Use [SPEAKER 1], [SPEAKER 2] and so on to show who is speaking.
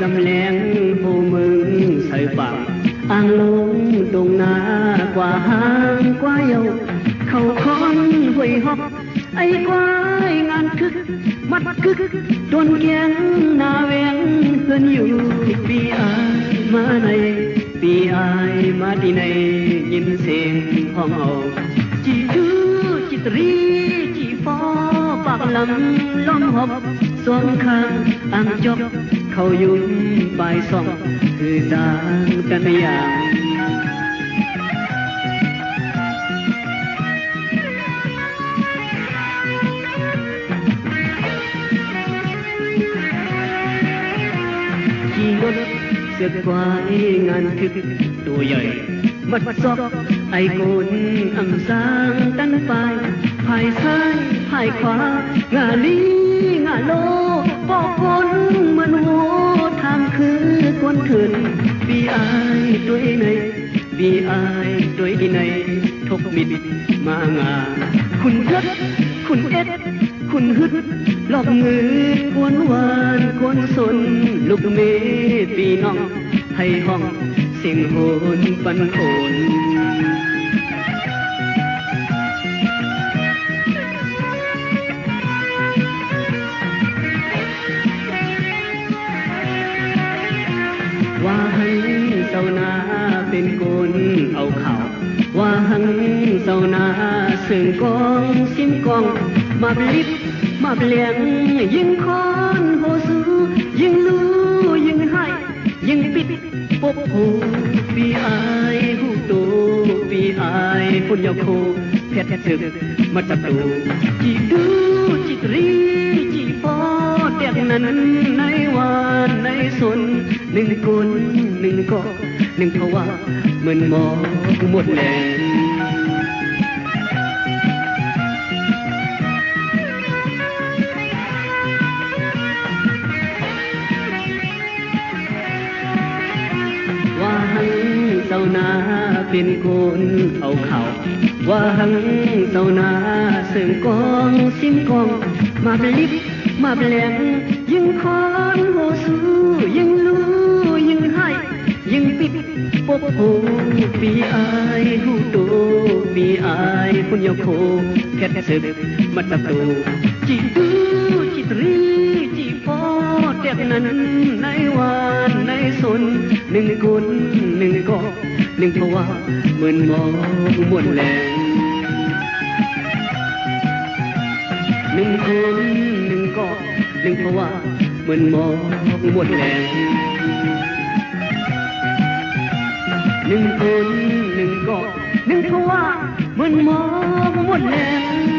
[SPEAKER 1] ลำแหลงโหมึงใส่ปากอ่างลงตรงหน้ากว่าหางกว่าเยาเขาคอนห่วยฮอกไอ้ควายงานคึกมัดคึกจนแกงนาแวงเพื่อนอยู่ปีอายมาในปีอายมาที่ไหนยิ้มเสียงห้องเอาจีคือจิตรีจีฟอปากลำล้อมหอบสวมข้างอ่างจบเขายุ่งปลายส่องคือจางกันอย่างขี่รถเสือกควายงานคึกตัวใหญ่มัดซอกไอ้คนอำสางตันไปภายซ้ายภายขวางาลีงาโลปอกคนมันโง่ทางคือกวนเถินปีอายตัวไหนปีอายตัวไหนทกมิดมางาคุณเลิศคุณเอ็ดคุณฮึดหลอกมือกวนหวานกวนสนลูกเมปีน้องให้ห้องเสียงโหนปันโอนว่าหังเจ้านาเป็นคนเอาข่าวว่าหังเจ้านาซึ่งกองซิมกองมาลิบมาเปลี่ยนยิ่งคอนโหสูยิ่งรู้ยิ่งให้ยิ่งปิดปกหูปีอายหูโตปีอายปุ่นยาโคเพชรศึกมาจับตูจีดูจิตรีจีฟอเด็กนั้นในวานในสนหนึ่งคนหนึ่งก็หนึ่งภาวะเหมือนหมอกหมดแรงว่าหังเจ้านาเป็นคนเอาเข่าว่าหังเจ้านาซึ่งกองซิมกองมาลิบมาแปลงยิ่งคอนโหสูยิ่งรู้ยิ่งให้ยิ่งปิดปกหูปีอายหูโตปีอายปุ่นยาโคเพชรศึกมาจับตูจีดูจิตรีจีฟอเด็กนั้นในวานในสนหนึ่งคนหนึ่งก็หนึ่งภาวะเหมือนหมอกหมดแรงหนึ่งคนหนึ่งก็หนึ่งภาวะเหมือนหมอกหมดแรงหนึ่งคนหนึ่งก็หนึ่งภาวะเหมือนหมอกหมดแรง